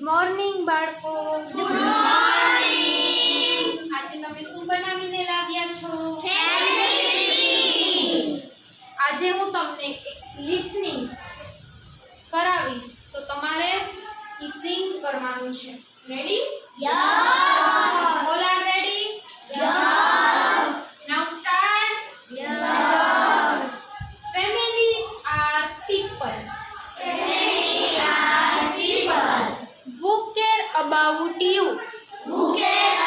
Morning બાળકો. Good morning. આજે તમે શું બનાવીને લાવ્યા છો? આજે હું તમને એક લિસનિંગ કરાવીશ, તો તમારે સિંગ કરવાનું છે. Ready? Yes. All are ready? Yes. Now start. Yes. Families are people People. who care about you. Who care